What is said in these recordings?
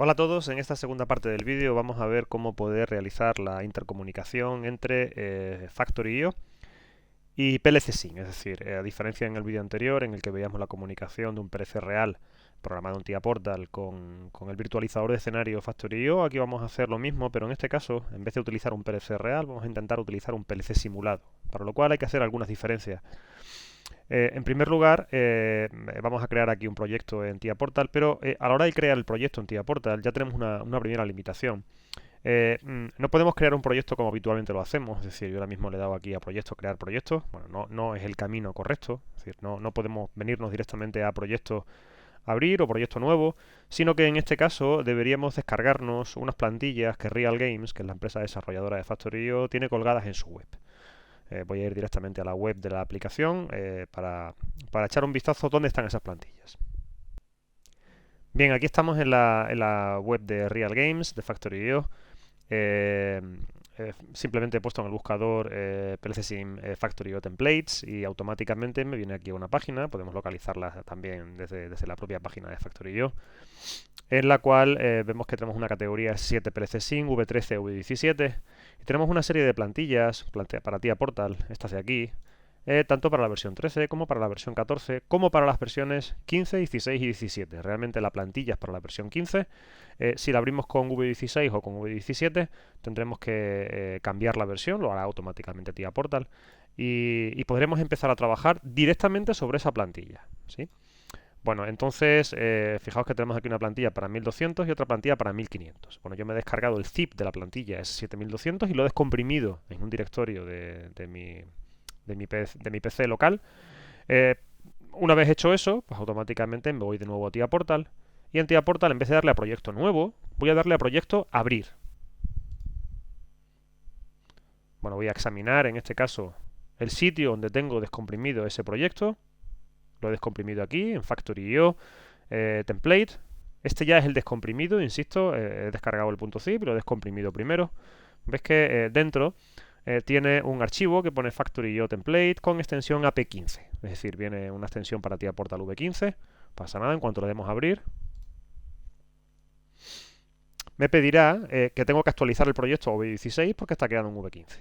Hola a todos, en esta segunda parte del vídeo vamos a ver cómo poder realizar la intercomunicación entre Factory.io y PLC Sync, es decir, a diferencia en el vídeo anterior en el que veíamos la comunicación de un PLC real programado en TIA Portal con el virtualizador de escenario Factory.io, aquí vamos a hacer lo mismo, pero en este caso, en vez de utilizar un PLC real, vamos a intentar utilizar un PLC simulado, para lo cual hay que hacer algunas diferencias. En primer lugar, vamos a crear aquí un proyecto en TIA Portal, pero a la hora de crear el proyecto en TIA Portal ya tenemos una primera limitación. No podemos crear un proyecto como habitualmente lo hacemos, es decir, yo ahora mismo le he dado aquí a proyecto, crear proyectos, bueno, no es el camino correcto, es decir, no podemos venirnos directamente a proyecto abrir o proyecto nuevo, sino que en este caso deberíamos descargarnos unas plantillas que Real Games, que es la empresa desarrolladora de Factory.io, tiene colgadas en su web. Voy a ir directamente a la web de la aplicación para echar un vistazo dónde están esas plantillas. Bien, aquí estamos en la web de Real Games, de Factory.io. Eh, Simplemente he puesto en el buscador PLC Sim Factory.io Templates y automáticamente me viene aquí a una página, podemos localizarla también desde la propia página de Factory.io, en la cual vemos que tenemos una categoría 7 PLC Sim, V13, V17, y tenemos una serie de plantillas para TIA Portal, estas de aquí, tanto para la versión 13 como para la versión 14, como para las versiones 15, 16 y 17. Realmente la plantilla es para la versión 15. Si la abrimos con V16 o con V17, tendremos que cambiar la versión, lo hará automáticamente TIA Portal, y podremos empezar a trabajar directamente sobre esa plantilla, ¿sí? Bueno, entonces, fijaos que tenemos aquí una plantilla para 1200 y otra plantilla para 1500. Bueno, yo me he descargado el zip de la plantilla, es 7200, y lo he descomprimido en un directorio de mi PC local. Eh, una vez hecho eso, pues automáticamente me voy de nuevo a TIA Portal. Y en TIA Portal, en vez de darle a proyecto nuevo, voy a darle a proyecto abrir. Bueno, voy a examinar en este caso el sitio donde tengo descomprimido ese proyecto. Lo he descomprimido aquí en Factory.io Template. Este ya es el descomprimido, insisto, he descargado el .zip y lo he descomprimido primero. Ves que dentro tiene un archivo que pone Factory.io Template con extensión AP15. Es decir, viene una extensión para TIA Portal V15. Pasa nada, en cuanto le demos a abrir, me pedirá que tengo que actualizar el proyecto a V16 porque está quedando en V15.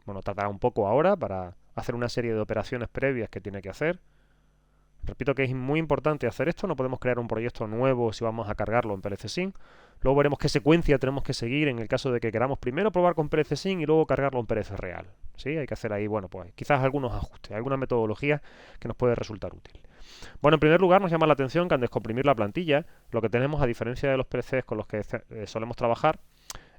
Bueno, tardará un poco ahora para hacer una serie de operaciones previas que tiene que hacer. Repito que es muy importante hacer esto, no podemos crear un proyecto nuevo si vamos a cargarlo en PLC Sync. Luego veremos qué secuencia tenemos que seguir en el caso de que queramos primero probar con PLC Sync y luego cargarlo en PLC Real. ¿Sí? Hay que hacer ahí, bueno, pues quizás algunos ajustes, alguna metodología que nos puede resultar útil. Bueno, en primer lugar nos llama la atención que al descomprimir la plantilla, lo que tenemos a diferencia de los PLCs con los que solemos trabajar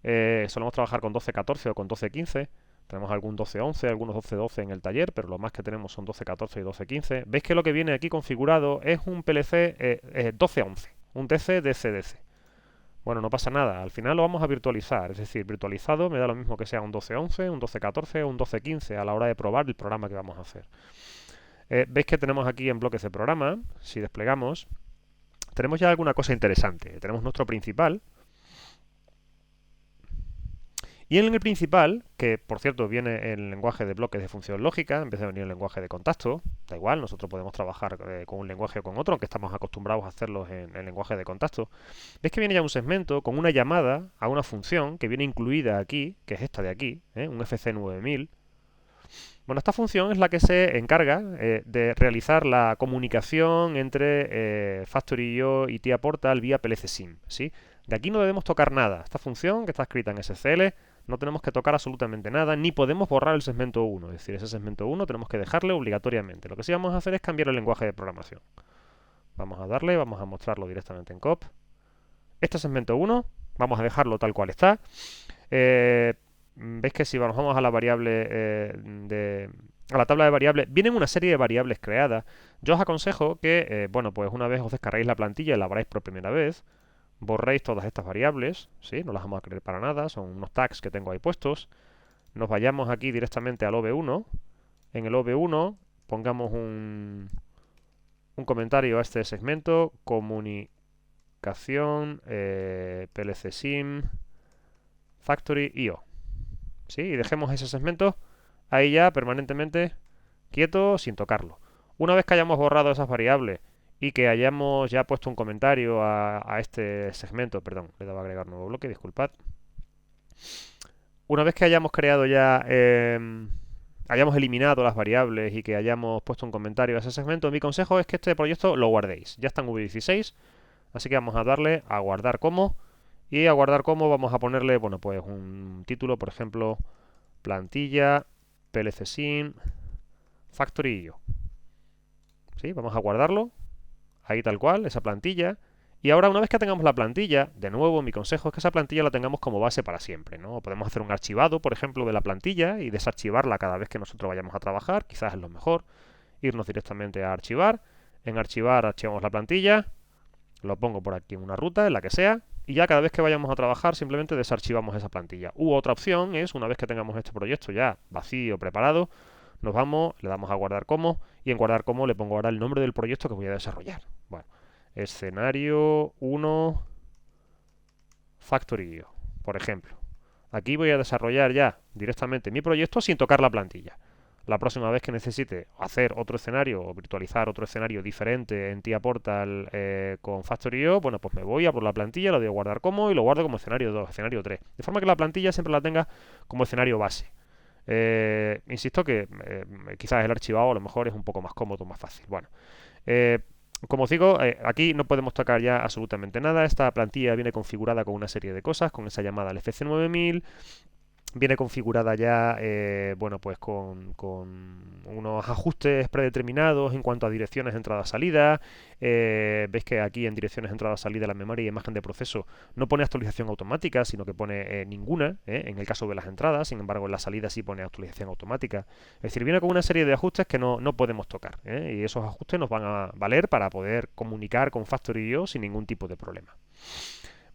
con 12.14 o con 12.15. Tenemos algún 12.11, algunos 12.12 en el taller, pero lo más que tenemos son 12.14 y 12.15. Veis que lo que viene aquí configurado es un PLC 12.11, un DC DC-DC. Bueno, no pasa nada, al final lo vamos a virtualizar, es decir, virtualizado me da lo mismo que sea un 12.11, un 12.14 o un 12.15 a la hora de probar el programa que vamos a hacer. Veis que tenemos aquí en bloques de programa, si desplegamos, tenemos ya alguna cosa interesante. Tenemos nuestro principal, y en el principal, que por cierto viene en lenguaje de bloques de función lógica, en vez de venir en lenguaje de contacto, da igual, nosotros podemos trabajar con un lenguaje o con otro, aunque estamos acostumbrados a hacerlos en lenguaje de contacto. Veis que viene ya un segmento con una llamada a una función que viene incluida aquí, que es esta de aquí, un FC9000. Bueno, esta función es la que se encarga de realizar la comunicación entre Factory.io y TIA Portal vía PLC Sim, ¿sí? De aquí no debemos tocar nada. Esta función, que está escrita en SCL, no tenemos que tocar absolutamente nada, ni podemos borrar el segmento 1. Es decir, ese segmento 1 tenemos que dejarle obligatoriamente. Lo que sí vamos a hacer es cambiar el lenguaje de programación. Vamos a darle, vamos a mostrarlo directamente en COP. Este segmento 1, vamos a dejarlo tal cual está. Veis que si nos vamos a la variable a la tabla de variables, vienen una serie de variables creadas. Yo os aconsejo que, bueno, pues una vez os descarguéis la plantilla y la abráis por primera vez, borréis todas estas variables, ¿sí? No las vamos a creer para nada, son unos tags que tengo ahí puestos. Nos vayamos aquí directamente al OV1. En el OV1 pongamos un comentario a este segmento, comunicación, PLC Sim, Factory.io. ¿Sí? Y dejemos ese segmento ahí ya permanentemente quieto sin tocarlo. Una vez que hayamos borrado esas variables y que hayamos ya puesto un comentario a este segmento, perdón, le daba a agregar nuevo bloque, disculpad. Una vez que hayamos creado ya, hayamos eliminado las variables y que hayamos puesto un comentario a ese segmento, mi consejo es que este proyecto lo guardéis. Ya está en V16, así que vamos a darle a guardar como, y a guardar como vamos a ponerle, bueno, pues un título, por ejemplo, plantilla, PLCSIM, Factory.io. ¿Sí? Vamos a guardarlo, ahí tal cual, esa plantilla. Y ahora, una vez que tengamos la plantilla, de nuevo, mi consejo es que esa plantilla la tengamos como base para siempre, ¿no? Podemos hacer un archivado, por ejemplo, de la plantilla y desarchivarla cada vez que nosotros vayamos a trabajar, quizás es lo mejor, irnos directamente a archivar. En archivar archivamos la plantilla, lo pongo por aquí en una ruta, en la que sea, y ya cada vez que vayamos a trabajar simplemente desarchivamos esa plantilla. U otra opción es, una vez que tengamos este proyecto ya vacío, preparado, nos vamos, le damos a guardar como, y en guardar como le pongo ahora el nombre del proyecto que voy a desarrollar. Bueno, escenario 1 Factory.io, por ejemplo. Aquí voy a desarrollar ya directamente mi proyecto sin tocar la plantilla. La próxima vez que necesite hacer otro escenario o virtualizar otro escenario diferente en TIA Portal con Factory.io, bueno, pues me voy a por la plantilla, la doy a guardar como y lo guardo como escenario 2, escenario 3. De forma que la plantilla siempre la tenga como escenario base. Insisto que quizás el archivado a lo mejor es un poco más cómodo, más fácil. Bueno, como os digo, aquí no podemos tocar ya absolutamente nada. Esta plantilla viene configurada con una serie de cosas, con esa llamada al FC9000. Viene configurada ya, bueno, pues con unos ajustes predeterminados en cuanto a direcciones entrada-salida. Veis que aquí en direcciones entrada-salida la memoria y imagen de proceso no pone actualización automática, sino que pone ninguna, en el caso de las entradas. Sin embargo, en la salida sí pone actualización automática. Es decir, viene con una serie de ajustes que no podemos tocar, y esos ajustes nos van a valer para poder comunicar con Factory.io sin ningún tipo de problema.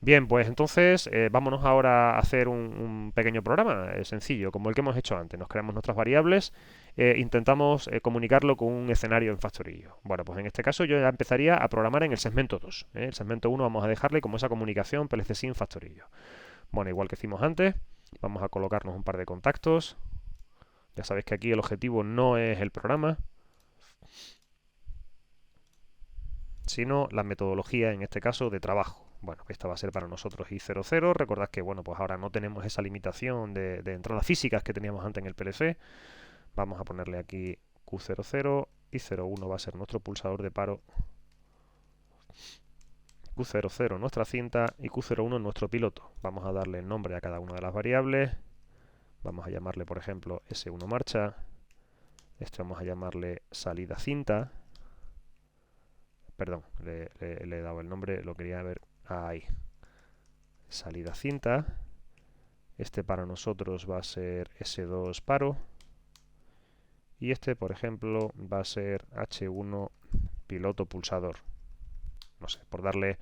Bien, pues entonces vámonos ahora a hacer un pequeño programa sencillo, como el que hemos hecho antes. Nos creamos nuestras variables, intentamos comunicarlo con un escenario en Factory.io. Bueno, pues en este caso yo ya empezaría a programar en el segmento 2. El segmento 1 vamos a dejarle como esa comunicación PLCSIM Factory.io. Bueno, igual que hicimos antes, vamos a colocarnos un par de contactos. Ya sabéis que aquí el objetivo no es el programa, sino la metodología, en este caso, de trabajo. Bueno, esta va a ser para nosotros i00. Recordad que, bueno, pues ahora no tenemos esa limitación de entradas físicas que teníamos antes en el PLC. Vamos a ponerle aquí Q00, i01 va a ser nuestro pulsador de paro, Q00 nuestra cinta y Q01 nuestro piloto. Vamos a darle el nombre a cada una de las variables. Vamos a llamarle, por ejemplo, S1 marcha. Este vamos a llamarle salida cinta. Perdón, le he dado el nombre, lo quería ver ahí. Salida cinta. Este para nosotros va a ser S2 paro. Y este, por ejemplo, va a ser H1 piloto pulsador. No sé, por darle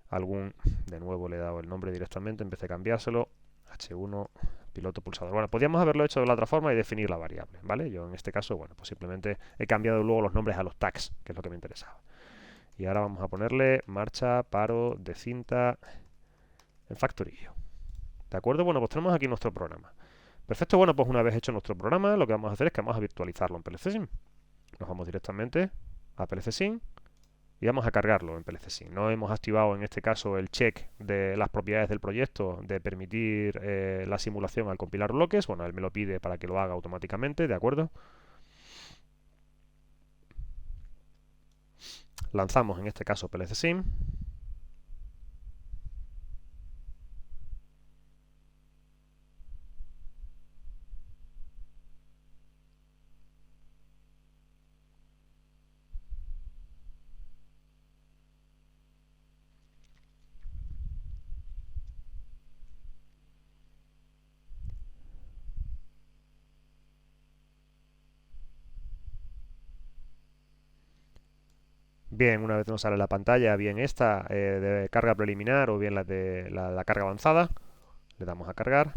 algún... De nuevo le he dado el nombre directamente, empecé a cambiárselo. H1 piloto pulsador. Bueno, podríamos haberlo hecho de la otra forma y definir la variable, ¿vale? Yo en este caso, bueno, pues simplemente he cambiado luego los nombres a los tags, que es lo que me interesaba. Y ahora vamos a ponerle marcha, paro, de cinta en Factory.io. ¿De acuerdo? Bueno, pues tenemos aquí nuestro programa. Perfecto, bueno, pues una vez hecho nuestro programa, lo que vamos a hacer es que vamos a virtualizarlo en PLCSIM. Nos vamos directamente a PLCSIM y vamos a cargarlo en PLCSIM. No hemos activado en este caso el check de las propiedades del proyecto de permitir la simulación al compilar bloques. Bueno, él me lo pide para que lo haga automáticamente, ¿de acuerdo? Lanzamos en este caso PLCSIM. Bien, una vez nos sale la pantalla, bien esta de carga preliminar o bien la de la carga avanzada, le damos a cargar.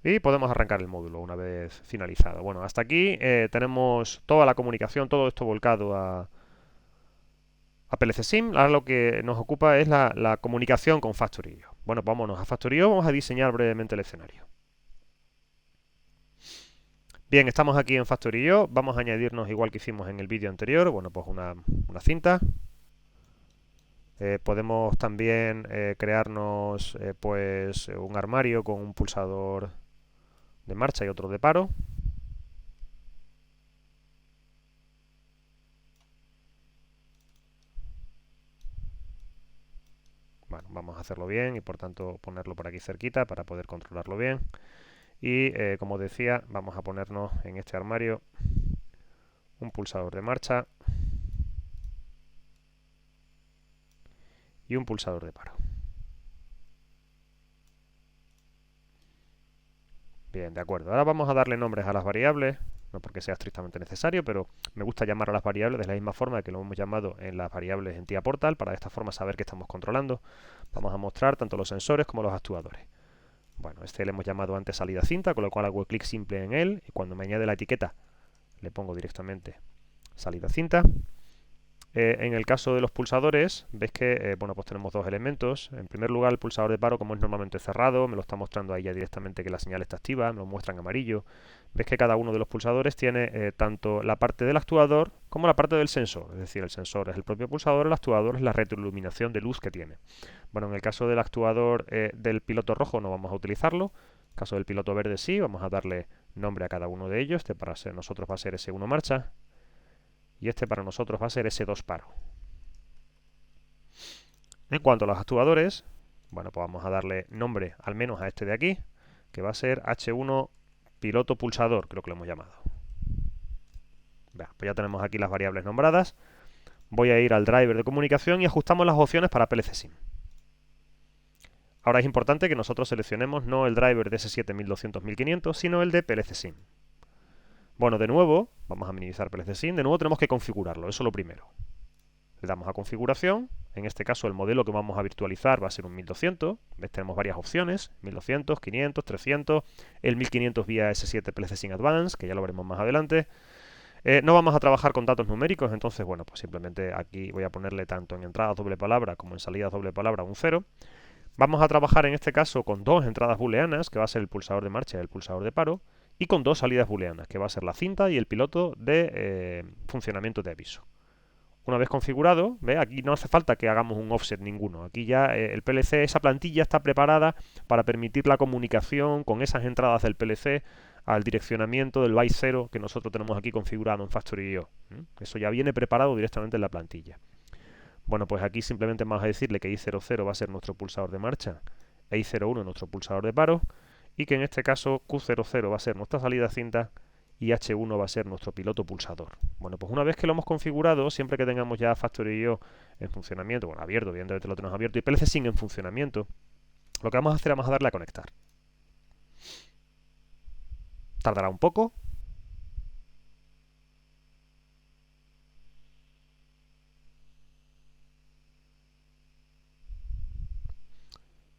Y podemos arrancar el módulo una vez finalizado. Bueno, hasta aquí tenemos toda la comunicación, todo esto volcado a PLCSIM. Ahora lo que nos ocupa es la comunicación con Factory.io. Bueno, vámonos a Factory.io, vamos a diseñar brevemente el escenario. Bien, estamos aquí en Factory.io. Vamos a añadirnos, igual que hicimos en el vídeo anterior, bueno, pues una cinta. Podemos también crearnos pues un armario con un pulsador de marcha y otro de paro. Bueno, vamos a hacerlo bien y por tanto ponerlo por aquí cerquita para poder controlarlo bien. Y como decía, vamos a ponernos en este armario un pulsador de marcha y un pulsador de paro. Bien, de acuerdo. Ahora vamos a darle nombres a las variables, no porque sea estrictamente necesario, pero me gusta llamar a las variables de la misma forma que lo hemos llamado en las variables en TIA Portal, para de esta forma saber qué estamos controlando. Vamos a mostrar tanto los sensores como los actuadores. Bueno, este le hemos llamado antes salida cinta, con lo cual hago clic simple en él y cuando me añade la etiqueta le pongo directamente salida cinta. En el caso de los pulsadores, ves que bueno, pues tenemos dos elementos. En primer lugar, el pulsador de paro, como es normalmente cerrado, me lo está mostrando ahí ya directamente que la señal está activa, me lo muestra en amarillo. Ves que cada uno de los pulsadores tiene tanto la parte del actuador como la parte del sensor. Es decir, el sensor es el propio pulsador, el actuador es la retroiluminación de luz que tiene. Bueno, en el caso del actuador del piloto rojo no vamos a utilizarlo. En el caso del piloto verde sí, vamos a darle nombre a cada uno de ellos. Este para nosotros va a ser S1 marcha y este para nosotros va a ser S2 paro. En cuanto a los actuadores, bueno, pues vamos a darle nombre al menos a este de aquí, que va a ser H1 piloto pulsador, creo que lo hemos llamado. Pues ya tenemos aquí las variables nombradas. Voy a ir al driver de comunicación y ajustamos las opciones para PLC SIM. Ahora es importante que nosotros seleccionemos no el driver de S7 1200-1500, sino el de PLC SIM. Bueno, de nuevo, vamos a minimizar PLC SIM, de nuevo tenemos que configurarlo, eso es lo primero. Le damos a configuración, en este caso el modelo que vamos a virtualizar va a ser un 1200, ¿ves? Tenemos varias opciones, 1200, 500, 300, el 1500 vía S7 PLC SIM Advance, que ya lo veremos más adelante. No vamos a trabajar con datos numéricos, entonces bueno, pues simplemente aquí voy a ponerle tanto en entradas doble palabra como en salidas doble palabra un 0. Vamos a trabajar en este caso con dos entradas booleanas, que va a ser el pulsador de marcha y el pulsador de paro, y con dos salidas booleanas, que va a ser la cinta y el piloto de funcionamiento de aviso. Una vez configurado, ¿ve? Aquí no hace falta que hagamos un offset ninguno. Aquí ya el PLC, esa plantilla está preparada para permitir la comunicación con esas entradas del PLC al direccionamiento del byte 0 que nosotros tenemos aquí configurado en Factory.io. Eso ya viene preparado directamente en la plantilla. Bueno, pues aquí simplemente vamos a decirle que I00 va a ser nuestro pulsador de marcha e I01 nuestro pulsador de paro y que en este caso Q00 va a ser nuestra salida cinta y H1 va a ser nuestro piloto pulsador. Bueno, pues una vez que lo hemos configurado, siempre que tengamos ya Factory.io en funcionamiento, bueno, abierto, evidentemente lo tenemos abierto, y PLC SIM en funcionamiento, lo que vamos a hacer, vamos a darle a conectar. Tardará un poco.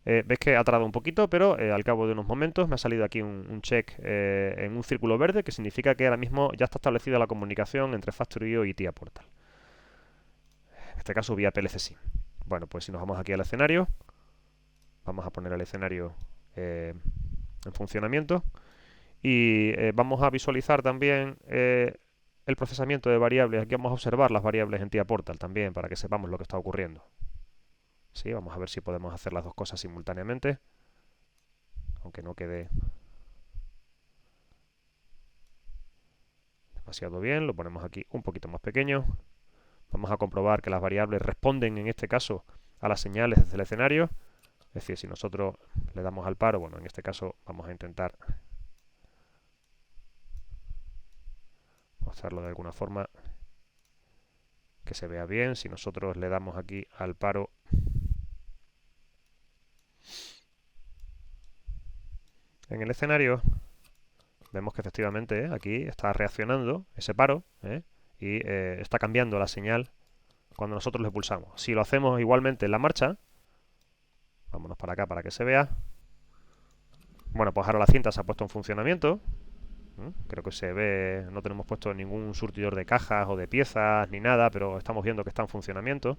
Ves que ha tardado un poquito, pero al cabo de unos momentos me ha salido aquí un check en un círculo verde, que significa que ahora mismo ya está establecida la comunicación entre Factory.io y TIA Portal. En este caso vía PLC SIM. Bueno, pues si nos vamos aquí al escenario, vamos a poner el escenario en funcionamiento y vamos a visualizar también el procesamiento de variables. Aquí vamos a observar las variables en TIA Portal también para que sepamos lo que está ocurriendo. Sí, vamos a ver si podemos hacer las dos cosas simultáneamente, aunque no quede demasiado bien. Lo ponemos aquí un poquito más pequeño. Vamos a comprobar que las variables responden en este caso a las señales desde el escenario. Es decir, si nosotros le damos al paro, bueno, en este caso vamos a intentar mostrarlo de alguna forma que se vea bien. Si nosotros le damos aquí al paro, en el escenario, vemos que efectivamente aquí está reaccionando ese paro y está cambiando la señal cuando nosotros le pulsamos. Si lo hacemos igualmente en la marcha, vámonos para acá para que se vea. Bueno, pues ahora la cinta se ha puesto en funcionamiento. Creo que se ve, no tenemos puesto ningún surtidor de cajas o de piezas ni nada, pero estamos viendo que está en funcionamiento.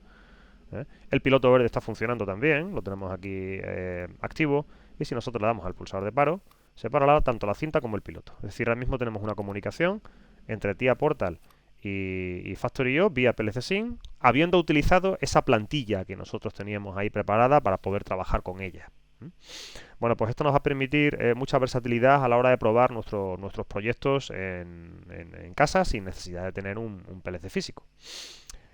El piloto verde está funcionando también, lo tenemos aquí activo. Y si nosotros le damos al pulsador de paro, separa tanto la cinta como el piloto. Es decir, ahora mismo tenemos una comunicación entre TIA Portal y Factory.io vía PLC Sync, habiendo utilizado esa plantilla que nosotros teníamos ahí preparada para poder trabajar con ella. Bueno, pues esto nos va a permitir mucha versatilidad a la hora de probar nuestros proyectos en casa sin necesidad de tener un PLC físico.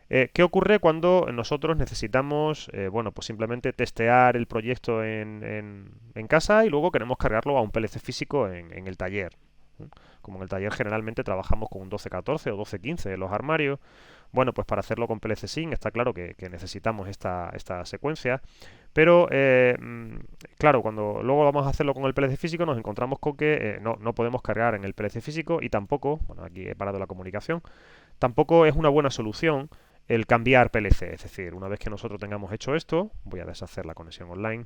¿Qué ocurre cuando nosotros necesitamos, bueno, pues simplemente testear el proyecto en casa y luego queremos cargarlo a un PLC físico en el taller? Como en el taller generalmente trabajamos con un 1214 o 1215 en los armarios, bueno, pues para hacerlo con PLC Sync está claro que necesitamos esta secuencia, pero claro, cuando luego vamos a hacerlo con el PLC físico nos encontramos con que no podemos cargar en el PLC físico y tampoco, bueno, aquí he parado la comunicación, tampoco es una buena solución el cambiar PLC, es decir, una vez que nosotros tengamos hecho esto, voy a deshacer la conexión online.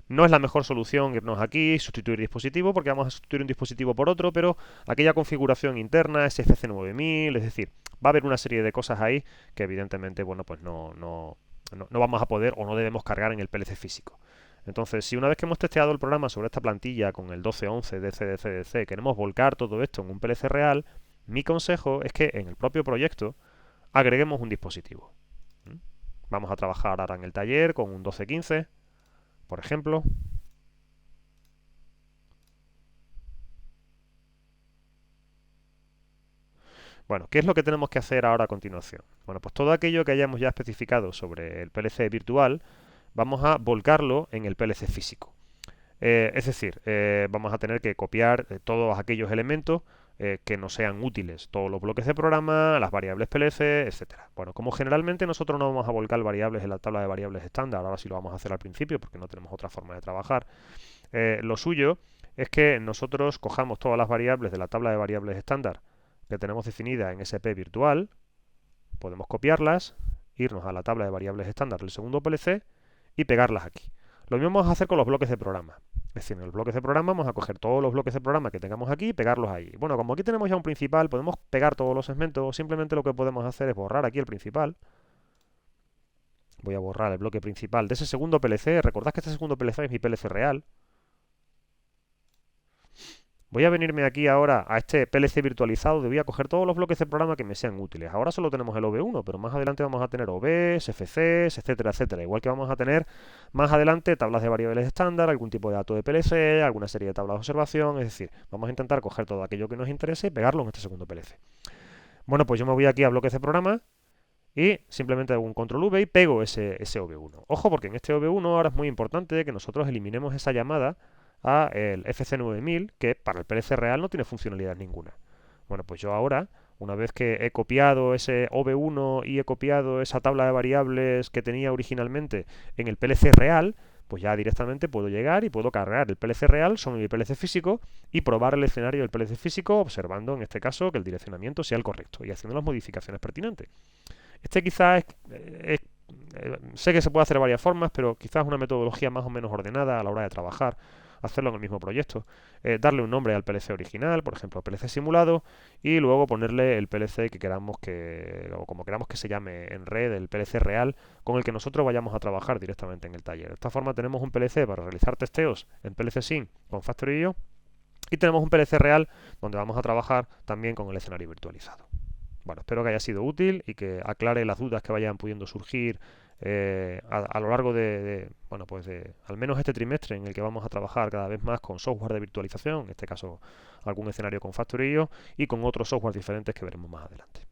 No es la mejor solución irnos aquí, sustituir dispositivo, porque vamos a sustituir un dispositivo por otro, pero aquella configuración interna, SFC 9000, es decir, va a haber una serie de cosas ahí que evidentemente, bueno, pues no vamos a poder o no debemos cargar en el PLC físico. Entonces, si una vez que hemos testeado el programa sobre esta plantilla con el 1211 DCDCDC queremos volcar todo esto en un PLC real, mi consejo es que en el propio proyecto agreguemos un dispositivo. Vamos a trabajar ahora en el taller con un 1215, por ejemplo. Bueno, ¿qué es lo que tenemos que hacer ahora a continuación? Bueno, pues todo aquello que hayamos ya especificado sobre el PLC virtual, vamos a volcarlo en el PLC físico. Es decir, vamos a tener que copiar todos aquellos elementos que nos sean útiles, todos los bloques de programa, las variables PLC, etcétera. Bueno, como generalmente nosotros no vamos a volcar variables en la tabla de variables estándar, ahora sí lo vamos a hacer al principio porque no tenemos otra forma de trabajar, lo suyo es que nosotros cojamos todas las variables de la tabla de variables estándar que tenemos definida en SP virtual, podemos copiarlas, irnos a la tabla de variables estándar del segundo PLC y pegarlas aquí. Lo mismo vamos a hacer con los bloques de programa. Es decir, en los bloques de programa vamos a coger todos los bloques de programa que tengamos aquí y pegarlos ahí. Bueno, como aquí tenemos ya un principal, podemos pegar todos los segmentos. Simplemente lo que podemos hacer es borrar aquí el principal. Voy a borrar el bloque principal de ese segundo PLC. Recordad que este segundo PLC es mi PLC real. Voy a venirme aquí ahora a este PLC virtualizado y voy a coger todos los bloques de programa que me sean útiles. Ahora solo tenemos el OV1, pero más adelante vamos a tener OVs, FCs, etcétera, etcétera. Igual que vamos a tener más adelante tablas de variables estándar, algún tipo de dato de PLC, alguna serie de tablas de observación. Es decir, vamos a intentar coger todo aquello que nos interese y pegarlo en este segundo PLC. Bueno, pues yo me voy aquí a bloques de programa y simplemente hago un control V y pego ese OV1. Ojo, porque en este OV1 ahora es muy importante que nosotros eliminemos esa llamada a el FC9000, que para el PLC real no tiene funcionalidad ninguna. Bueno, pues yo ahora, una vez que he copiado ese OV1 y he copiado esa tabla de variables que tenía originalmente en el PLC real, pues ya directamente puedo llegar y puedo cargar el PLC real sobre mi PLC físico y probar el escenario del PLC físico, observando en este caso que el direccionamiento sea el correcto y haciendo las modificaciones pertinentes. Este quizás sé que se puede hacer de varias formas, pero quizás una metodología más o menos ordenada a la hora de trabajar, hacerlo en el mismo proyecto, darle un nombre al PLC original, por ejemplo PLC simulado, y luego ponerle el PLC que queramos o como queramos que se llame en red, el PLC real, con el que nosotros vayamos a trabajar directamente en el taller. De esta forma tenemos un PLC para realizar testeos en PLC Sync con Factory.io y tenemos un PLC real donde vamos a trabajar también con el escenario virtualizado. Bueno, espero que haya sido útil y que aclare las dudas que vayan pudiendo surgir a lo largo bueno, pues de al menos este trimestre en el que vamos a trabajar cada vez más con software de virtualización, en este caso algún escenario con Factory.io y con otros software diferentes que veremos más adelante.